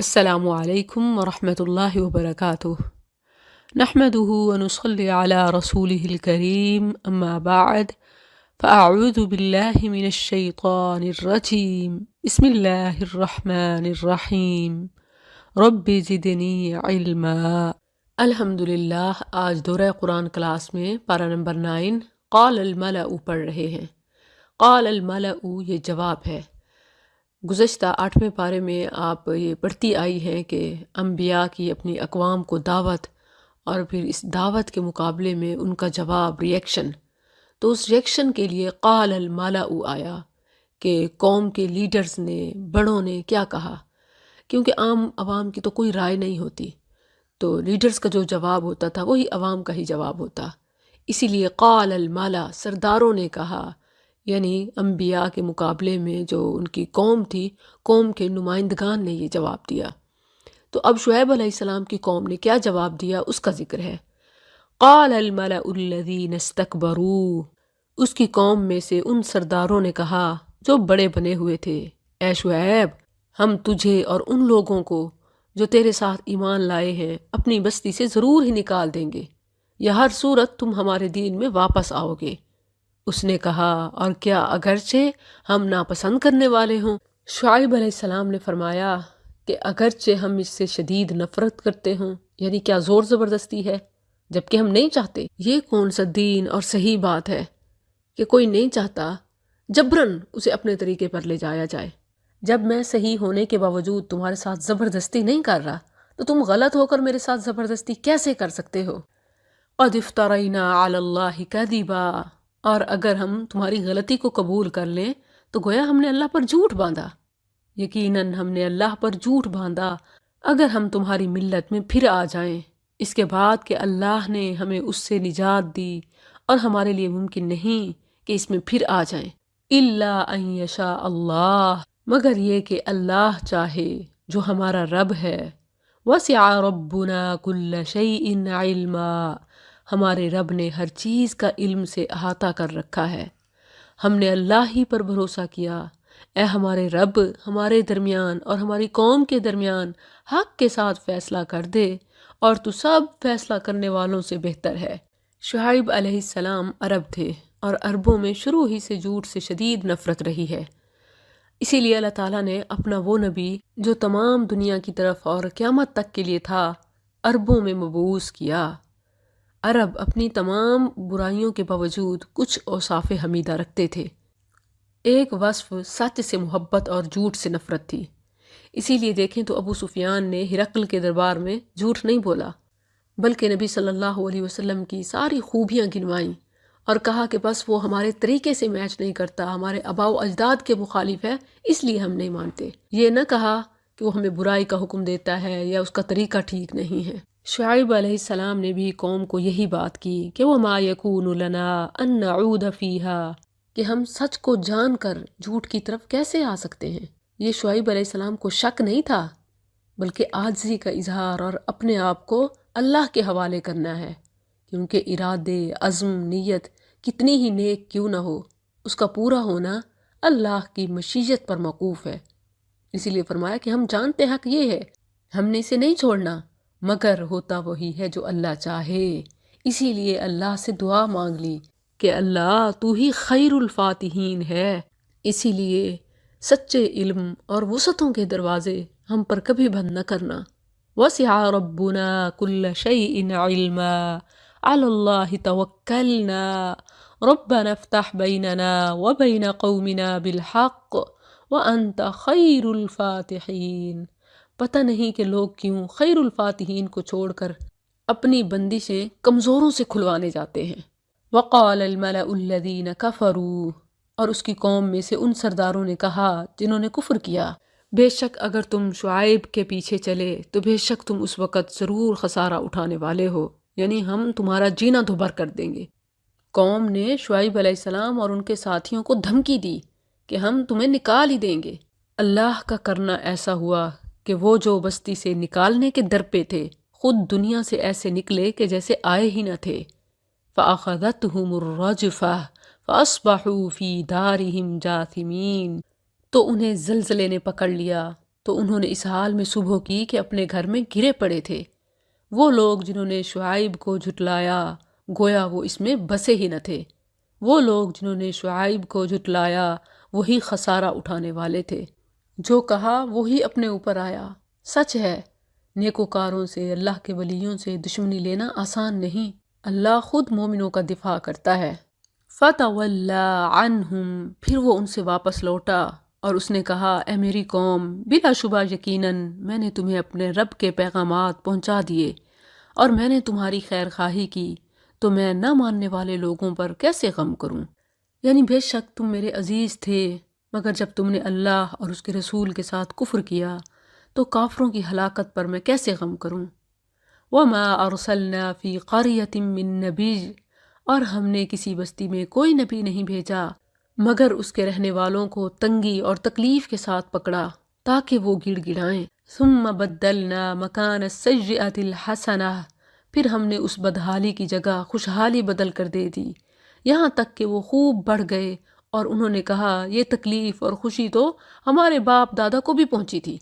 السلام علیکم ورحمۃ اللہ وبرکاتہ۔ نحمده ونصلي على رسوله الكريم اما بعد فاعوذ باللہ من الشیطان الرجیم بسم اللہ الرحمن الرحیم رب زدنی علما۔ الحمدللہ آج دورہ قرآن کلاس میں پارہ نمبر 9 قال الملأ پڑھ رہے ہیں۔ قال الملأ یہ جواب ہے۔ گزشتہ 8ویں پارے میں آپ یہ پڑھتی آئی ہیں کہ انبیاء کی اپنی اقوام کو دعوت اور پھر اس دعوت کے مقابلے میں ان کا جواب ریئیکشن، تو اس ریئیکشن کے لیے قال الملأ آیا کہ قوم کے لیڈرز نے، بڑوں نے کیا کہا، کیونکہ عام عوام کی تو کوئی رائے نہیں ہوتی، تو لیڈرز کا جو جواب ہوتا تھا وہی عوام کا ہی جواب ہوتا، اسی لیے قال الملأ سرداروں نے کہا، یعنی انبیاء کے مقابلے میں جو ان کی قوم تھی، قوم کے نمائندگان نے یہ جواب دیا۔ تو اب شعیب علیہ السلام کی قوم نے کیا جواب دیا اس کا ذکر ہے۔ قال الملأ الذین استکبروا، اس کی قوم میں سے ان سرداروں نے کہا جو بڑے بنے ہوئے تھے، اے شعیب ہم تجھے اور ان لوگوں کو جو تیرے ساتھ ایمان لائے ہیں اپنی بستی سے ضرور ہی نکال دیں گے، یا ہر صورت تم ہمارے دین میں واپس آؤ گے۔ اس نے کہا اور کیا اگرچہ ہم ناپسند کرنے والے ہوں؟ شعیب علیہ السلام نے فرمایا کہ اگرچہ ہم اس سے شدید نفرت کرتے ہوں، یعنی کیا زور زبردستی ہے جبکہ ہم نہیں چاہتے؟ یہ کون سا دین اور صحیح بات ہے کہ کوئی نہیں چاہتا جبراً اسے اپنے طریقے پر لے جایا جائے؟ جب میں صحیح ہونے کے باوجود تمہارے ساتھ زبردستی نہیں کر رہا تو تم غلط ہو کر میرے ساتھ زبردستی کیسے کر سکتے ہو؟ قد افترینا علی اللہ کذبا، اور اگر ہم تمہاری غلطی کو قبول کر لیں تو گویا ہم نے اللہ پر جھوٹ باندھا، یقیناً ہم نے اللہ پر جھوٹ باندھا اگر ہم تمہاری ملت میں پھر آ جائیں اس کے بعد کہ اللہ نے ہمیں اس سے نجات دی، اور ہمارے لیے ممکن نہیں کہ اس میں پھر آ جائیں۔ الا ان یشاء اللہ، مگر یہ کہ اللہ چاہے جو ہمارا رب ہے۔ وسع ربنا کل شیء علما، ہمارے رب نے ہر چیز کا علم سے احاطہ کر رکھا ہے۔ ہم نے اللہ ہی پر بھروسہ کیا، اے ہمارے رب ہمارے درمیان اور ہماری قوم کے درمیان حق کے ساتھ فیصلہ کر دے، اور تو سب فیصلہ کرنے والوں سے بہتر ہے۔ شعیب علیہ السلام عرب تھے، اور عربوں میں شروع ہی سے جھوٹ سے شدید نفرت رہی ہے، اسی لیے اللہ تعالیٰ نے اپنا وہ نبی جو تمام دنیا کی طرف اور قیامت تک کے لیے تھا، عربوں میں مبعوث کیا۔ عرب اپنی تمام برائیوں کے باوجود کچھ اوصاف حمیدہ رکھتے تھے۔ ایک وصف سچ سے محبت اور جھوٹ سے نفرت تھی، اسی لیے دیکھیں تو ابو سفیان نے ہرقل کے دربار میں جھوٹ نہیں بولا، بلکہ نبی صلی اللہ علیہ وسلم کی ساری خوبیاں گنوائیں اور کہا کہ بس وہ ہمارے طریقے سے میچ نہیں کرتا، ہمارے آباء و اجداد کے مخالف ہے، اس لیے ہم نہیں مانتے۔ یہ نہ کہا کہ وہ ہمیں برائی کا حکم دیتا ہے یا اس کا طریقہ ٹھیک نہیں ہے۔ شعیب علیہ السلام نے بھی قوم کو یہی بات کی کہ وَمَا يَكُونُ لَنَا أَن نَّعُودَ فِيهَا، کہ ہم سچ کو جان کر جھوٹ کی طرف کیسے آ سکتے ہیں۔ یہ شعیب علیہ السلام کو شک نہیں تھا، بلکہ عاجزی کا اظہار اور اپنے آپ کو اللہ کے حوالے کرنا ہے، کیونکہ ارادے، عزم، نیت کتنی ہی نیک کیوں نہ ہو، اس کا پورا ہونا اللہ کی مشیت پر موقوف ہے۔ اسی لیے فرمایا کہ ہم جانتے حق یہ ہے، ہم نے اسے نہیں چھوڑنا، مگر ہوتا وہی ہے جو اللہ چاہے۔ اسی لیے اللہ سے دعا مانگ لی کہ اللہ تو ہی خیر الفاتحین ہے۔ اسی لیے سچے علم اور وسعتوں کے دروازے ہم پر کبھی بند نہ کرنا۔ وسع ربنا کل شیء علما علی اللہ توکلنا ربنا افتح بیننا وبین قومنا بالحق وانت خیر الفاتحین۔ پتہ نہیں کہ لوگ کیوں خیر الفاتحین کو چھوڑ کر اپنی بندشیں کمزوروں سے کھلوانے جاتے ہیں۔ وقال الملأ الذین کفروا، اور اس کی قوم میں سے ان سرداروں نے کہا جنہوں نے کفر کیا، بے شک اگر تم شعیب کے پیچھے چلے تو بے شک تم اس وقت ضرور خسارہ اٹھانے والے ہو، یعنی ہم تمہارا جینا دوبھر کر دیں گے۔ قوم نے شعیب علیہ السلام اور ان کے ساتھیوں کو دھمکی دی کہ ہم تمہیں نکال ہی دیں گے۔ اللہ کا کرنا ایسا ہوا کہ وہ جو بستی سے نکالنے کے در پہ تھے خود دنیا سے ایسے نکلے کہ جیسے آئے ہی نہ تھے۔ فَأَخَذَتْهُمُ الرَّجْفَةُ فَأَصْبَحُوا فِي دَارِهِمْ جَاثِمِينَ، تو انہیں زلزلے نے پکڑ لیا تو انہوں نے اس حال میں صبح کی کہ اپنے گھر میں گرے پڑے تھے۔ وہ لوگ جنہوں نے شعیب کو جھٹلایا گویا وہ اس میں بسے ہی نہ تھے۔ وہ لوگ جنہوں نے شعیب کو جھٹلایا وہی خسارہ اٹھانے والے تھے۔ جو کہا وہی اپنے اوپر آیا۔ سچ ہے، نیکوکاروں سے، اللہ کے ولیوں سے دشمنی لینا آسان نہیں۔ اللہ خود مومنوں کا دفاع کرتا ہے۔ فَتَوَلَّى عَنْهُمْ، پھر وہ ان سے واپس لوٹا اور اس نے کہا، اے میری قوم، بلا شبہ یقیناً میں نے تمہیں اپنے رب کے پیغامات پہنچا دیے اور میں نے تمہاری خیر خواہی کی، تو میں نہ ماننے والے لوگوں پر کیسے غم کروں؟ یعنی بے شک تم میرے عزیز تھے، مگر جب تم نے اللہ اور اس کے رسول کے ساتھ کفر کیا تو کافروں کی ہلاکت پر میں کیسے غم کروں؟ وَمَا أَرْسَلْنَا فِي قَرْيَةٍ مِّن نَبِيٍّ، اور ہم نے کسی بستی میں کوئی نبی نہیں بھیجا مگر اس کے رہنے والوں کو تنگی اور تکلیف کے ساتھ پکڑا تاکہ وہ گڑ گڑائیں۔ ثُمَّ بَدَّلْنَا مَكَانَ السَّيِّئَةِ الْحَسَنَةَ، پھر ہم نے اس بدحالی کی جگہ خوشحالی بدل کر دے دی، یہاں تک کہ وہ خوب بڑھ گئے اور انہوں نے کہا یہ تکلیف اور خوشی تو ہمارے باپ دادا کو بھی پہنچی تھی۔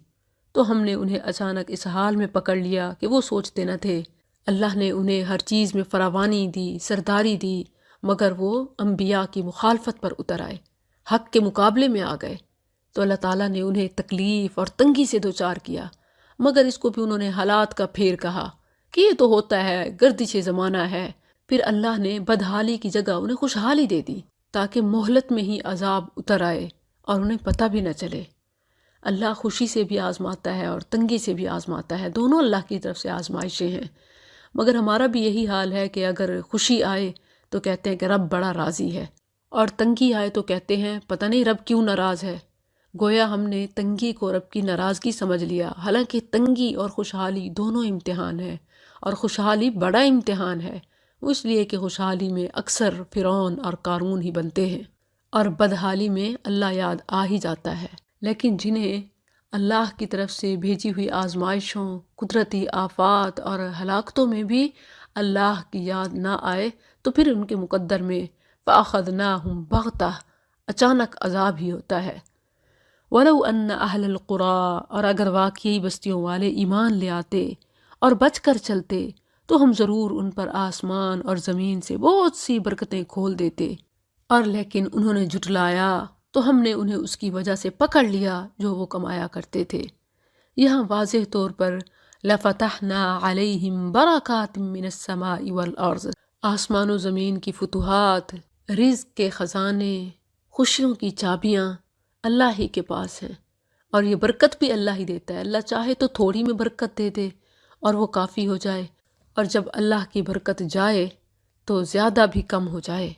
تو ہم نے انہیں اچانک اس حال میں پکڑ لیا کہ وہ سوچتے نہ تھے۔ اللہ نے انہیں ہر چیز میں فراوانی دی، سرداری دی، مگر وہ انبیاء کی مخالفت پر اتر آئے، حق کے مقابلے میں آ گئے، تو اللہ تعالیٰ نے انہیں تکلیف اور تنگی سے دوچار کیا، مگر اس کو بھی انہوں نے حالات کا پھیر کہا کہ یہ تو ہوتا ہے، گردش زمانہ ہے۔ پھر اللہ نے بدحالی کی جگہ انہیں خوشحالی دے دی تاکہ مہلت میں ہی عذاب اتر آئے اور انہیں پتہ بھی نہ چلے۔ اللہ خوشی سے بھی آزماتا ہے اور تنگی سے بھی آزماتا ہے، دونوں اللہ کی طرف سے آزمائشیں ہیں۔ مگر ہمارا بھی یہی حال ہے کہ اگر خوشی آئے تو کہتے ہیں کہ رب بڑا راضی ہے، اور تنگی آئے تو کہتے ہیں پتہ نہیں رب کیوں ناراض ہے۔ گویا ہم نے تنگی کو رب کی ناراضگی سمجھ لیا، حالانکہ تنگی اور خوشحالی دونوں امتحان ہے، اور خوشحالی بڑا امتحان ہے، وہ اس لیے کہ خوشحالی میں اکثر فرعون اور قارون ہی بنتے ہیں، اور بدحالی میں اللہ یاد آ ہی جاتا ہے۔ لیکن جنہیں اللہ کی طرف سے بھیجی ہوئی آزمائشوں، قدرتی آفات اور ہلاکتوں میں بھی اللہ کی یاد نہ آئے تو پھر ان کے مقدر میں فَأَخَذْنَاهُمْ بَغْتَةً، اچانک عذاب ہی ہوتا ہے۔ وَلَوْ أَنَّ أَهْلَ الْقُرَىٰ، اور اگر واقعی بستیوں والے ایمان لے آتے اور بچ کر چلتے تو ہم ضرور ان پر آسمان اور زمین سے بہت سی برکتیں کھول دیتے، اور لیکن انہوں نے جھٹلایا تو ہم نے انہیں اس کی وجہ سے پکڑ لیا جو وہ کمایا کرتے تھے۔ یہاں واضح طور پر لَفَتَحْنَا عَلَيْهِمْ بَرَكَاتٍ مِّنَ السَّمَاءِ وَالْأَرْضِ، آسمان و زمین کی فتوحات، رزق کے خزانے، خوشیوں کی چابیاں اللہ ہی کے پاس ہیں، اور یہ برکت بھی اللہ ہی دیتا ہے۔ اللہ چاہے تو تھوڑی میں برکت دے دے اور وہ کافی ہو جائے، اور جب اللہ کی برکت جائے تو زیادہ بھی کم ہو جائے۔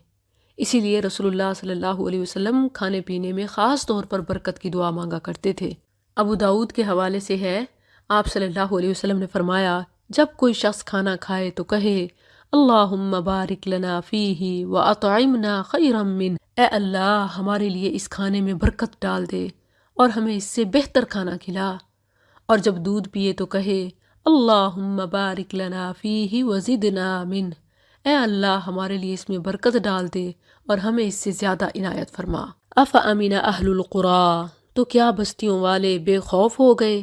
اسی لیے رسول اللہ صلی اللہ علیہ وسلم کھانے پینے میں خاص طور پر برکت کی دعا مانگا کرتے تھے۔ ابو داؤد کے حوالے سے ہے، آپ صلی اللہ علیہ وسلم نے فرمایا، جب کوئی شخص کھانا کھائے تو کہے اللہم بارک لنا فیہ واطعمنا خیرا منہ، اے اللہ ہمارے لیے اس کھانے میں برکت ڈال دے اور ہمیں اس سے بہتر کھانا کھلا۔ اور جب دودھ پیے تو کہے اللہم بارک لنا فیہ وزدنا منہ، اے اللہ ہمارے لیے اس میں برکت ڈال دے اور ہمیں اس سے زیادہ عنایت فرما۔ افامن اہل القریٰ، تو کیا بستیوں والے بے خوف ہو گئے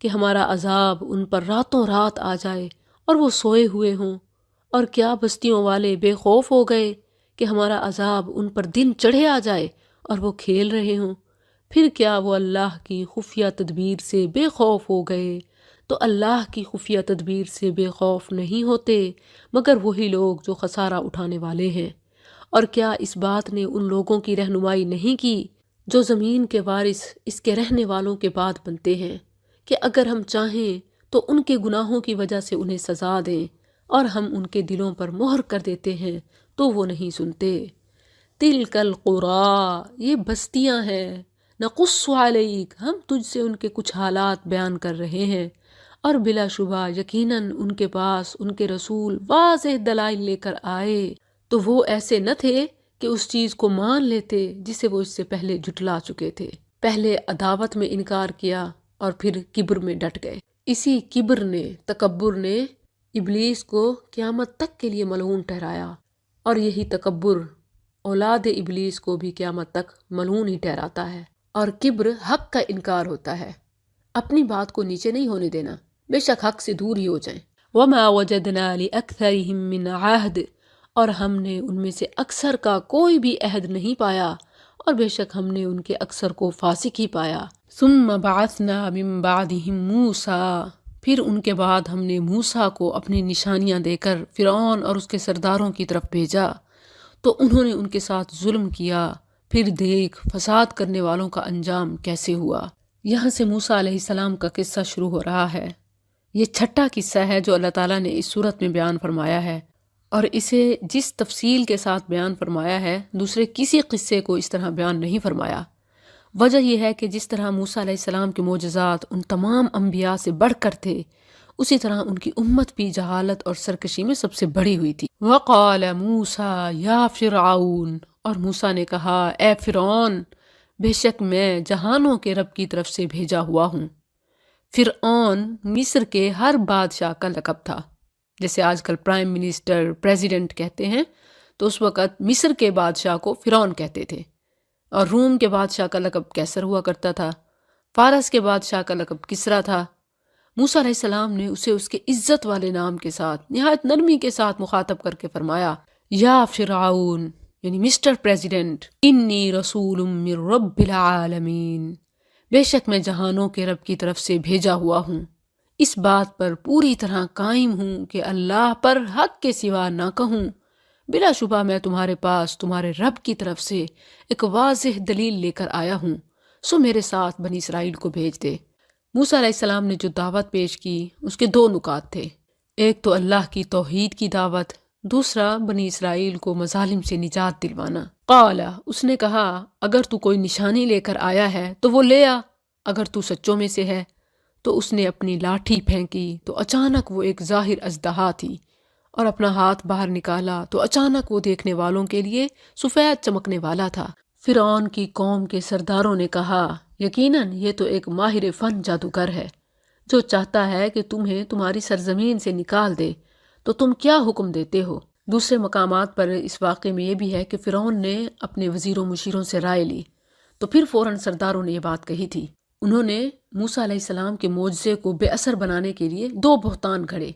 کہ ہمارا عذاب ان پر راتوں رات آ جائے اور وہ سوئے ہوئے ہوں؟ اور کیا بستیوں والے بے خوف ہو گئے کہ ہمارا عذاب ان پر دن چڑھے آ جائے اور وہ کھیل رہے ہوں؟ پھر کیا وہ اللہ کی خفیہ تدبیر سے بے خوف ہو گئے؟ تو اللہ کی خفیہ تدبیر سے بے خوف نہیں ہوتے مگر وہی لوگ جو خسارہ اٹھانے والے ہیں۔ اور کیا اس بات نے ان لوگوں کی رہنمائی نہیں کی جو زمین کے وارث اس کے رہنے والوں کے بعد بنتے ہیں، کہ اگر ہم چاہیں تو ان کے گناہوں کی وجہ سے انہیں سزا دیں اور ہم ان کے دلوں پر مہر کر دیتے ہیں تو وہ نہیں سنتے۔ تلک القریٰ، یہ بستیاں ہیں، نقص علیک، ہم تجھ سے ان کے کچھ حالات بیان کر رہے ہیں، اور بلا شبہ یقیناً ان کے پاس ان کے رسول واضح دلائل لے کر آئے، تو وہ ایسے نہ تھے کہ اس چیز کو مان لیتے جسے وہ اس سے پہلے جھٹلا چکے تھے۔ پہلے عداوت میں انکار کیا اور پھر کبر میں ڈٹ گئے۔ اسی کبر نے، تکبر نے ابلیس کو قیامت تک کے لیے ملعون ٹھہرایا، اور یہی تکبر اولاد ابلیس کو بھی قیامت تک ملعون ہی ٹھہراتا ہے، اور کبر حق کا انکار ہوتا ہے۔ اپنی بات کو نیچے نہیں ہونے دینا، بے شک حق سے دور ہی ہو جائیں۔ وما وجدنا لأکثرهم من عہد، اور ہم نے ان میں سے اکثر کا کوئی بھی عہد نہیں پایا، اور بے شک ہم نے ان کے اکثر کو فاسق ہی پایا۔ ثم بعثنا من بعدهم موسیٰ، پھر ان کے بعد ہم نے موسیٰ کو اپنی نشانیاں دے کر فرعون اور اس کے سرداروں کی طرف بھیجا، تو انہوں نے ان کے ساتھ ظلم کیا، پھر دیکھ فساد کرنے والوں کا انجام کیسے ہوا۔ یہاں سے موسیٰ علیہ السلام کا قصہ شروع ہو رہا ہے۔ یہ چھٹا قصہ ہے جو اللہ تعالیٰ نے اس صورت میں بیان فرمایا ہے، اور اسے جس تفصیل کے ساتھ بیان فرمایا ہے دوسرے کسی قصے کو اس طرح بیان نہیں فرمایا۔ وجہ یہ ہے کہ جس طرح موسیٰ علیہ السلام کے معجزات ان تمام انبیاء سے بڑھ کر تھے، اسی طرح ان کی امت بھی جہالت اور سرکشی میں سب سے بڑی ہوئی تھی۔ وَقَالَ مُوسَىٰ يَا فِرْعَوْنَ، اور موسیٰ نے کہا اے فرعون، بے شک میں جہانوں کے رب کی طرف سے بھیجا ہوا ہوں۔ فرعون مصر کے ہر بادشاہ کا لقب تھا، جیسے آج کل پرائم منسٹر، پریزیڈنٹ کہتے ہیں، تو اس وقت مصر کے بادشاہ کو فرعون کہتے تھے، اور روم کے بادشاہ کا لقب کیسر ہوا کرتا تھا، فارس کے بادشاہ کا لقب کسرا تھا۔ موسیٰ علیہ السلام نے اسے اس کے عزت والے نام کے ساتھ نہایت نرمی کے ساتھ مخاطب کر کے فرمایا یا فرعون، یعنی مسٹر پریزیڈنٹ، انی رسول من رب العالمین، بے شک میں جہانوں کے رب کی طرف سے بھیجا ہوا ہوں، اس بات پر پوری طرح قائم ہوں کہ اللہ پر حق کے سوا نہ کہوں، بلا شبہ میں تمہارے پاس تمہارے رب کی طرف سے ایک واضح دلیل لے کر آیا ہوں، سو میرے ساتھ بنی اسرائیل کو بھیج دے۔ موسیٰ علیہ السلام نے جو دعوت پیش کی اس کے دو نکات تھے، ایک تو اللہ کی توحید کی دعوت، دوسرا بنی اسرائیل کو مظالم سے نجات دلوانا۔ قال، اس نے کہا اگر تو کوئی نشانی لے کر آیا ہے تو وہ لے آ، اگر تو سچوں میں سے ہے۔ تو اس نے اپنی لاٹھی پھینکی تو اچانک وہ ایک ظاہر اژدہا تھی، اور اپنا ہاتھ باہر نکالا تو اچانک وہ دیکھنے والوں کے لیے سفید چمکنے والا تھا۔ فرعون کی قوم کے سرداروں نے کہا یقیناً یہ تو ایک ماہر فن جادوگر ہے، جو چاہتا ہے کہ تمہیں تمہاری سرزمین سے نکال دے، تو تم کیا حکم دیتے ہو؟ دوسرے مقامات پر اس واقعے میں یہ بھی ہے کہ فرعون نے اپنے وزیروں مشیروں سے رائے لی، تو پھر فوراً سرداروں نے یہ بات کہی تھی۔ انہوں نے موسیٰ علیہ السلام کے معجزے کو بے اثر بنانے کے لیے دو بہتان گھڑے،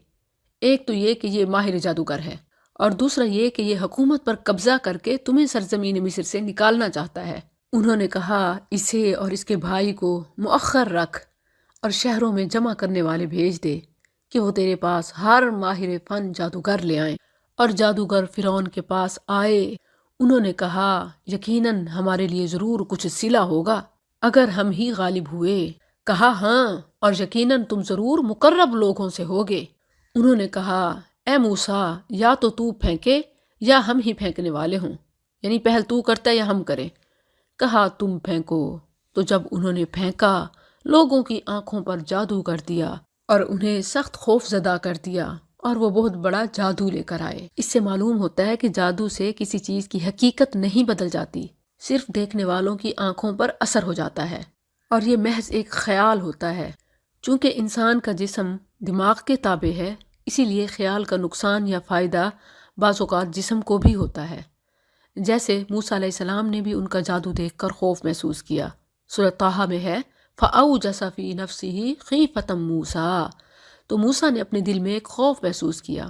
ایک تو یہ کہ یہ ماہر جادوگر ہے، اور دوسرا یہ کہ یہ حکومت پر قبضہ کر کے تمہیں سرزمین مصر سے نکالنا چاہتا ہے۔ انہوں نے کہا اسے اور اس کے بھائی کو مؤخر رکھ اور شہروں میں جمع کرنے والے بھیج دے کہ وہ تیرے پاس ہر ماہر فن جادوگر لے آئیں۔ اور جادوگر فرعون کے پاس آئے، انہوں نے کہا یقیناً ہمارے لیے ضرور کچھ صلہ ہوگا اگر ہم ہی غالب ہوئے۔ کہا ہاں، اور یقیناً تم ضرور مقرب لوگوں سے ہوگے۔ انہوں نے کہا اے موسیٰ، یا تو پھینکے یا ہم ہی پھینکنے والے ہوں، یعنی پہل تو کرتا یا ہم کریں۔ کہا تم پھینکو، تو جب انہوں نے پھینکا لوگوں کی آنکھوں پر جادو کر دیا اور انہیں سخت خوف زدہ کر دیا، اور وہ بہت بڑا جادو لے کر آئے۔ اس سے معلوم ہوتا ہے کہ جادو سے کسی چیز کی حقیقت نہیں بدل جاتی، صرف دیکھنے والوں کی آنکھوں پر اثر ہو جاتا ہے، اور یہ محض ایک خیال ہوتا ہے۔ چونکہ انسان کا جسم دماغ کے تابع ہے، اسی لیے خیال کا نقصان یا فائدہ بعض اوقات جسم کو بھی ہوتا ہے۔ جیسے موسیٰ علیہ السلام نے بھی ان کا جادو دیکھ کر خوف محسوس کیا۔ سورہ طٰہٰ میں ہے فَأَوْجَسَ فِي نَفْسِهِ خِیفَةً مُوسیٰ، تو موسیٰ نے اپنے دل میں ایک خوف محسوس کیا۔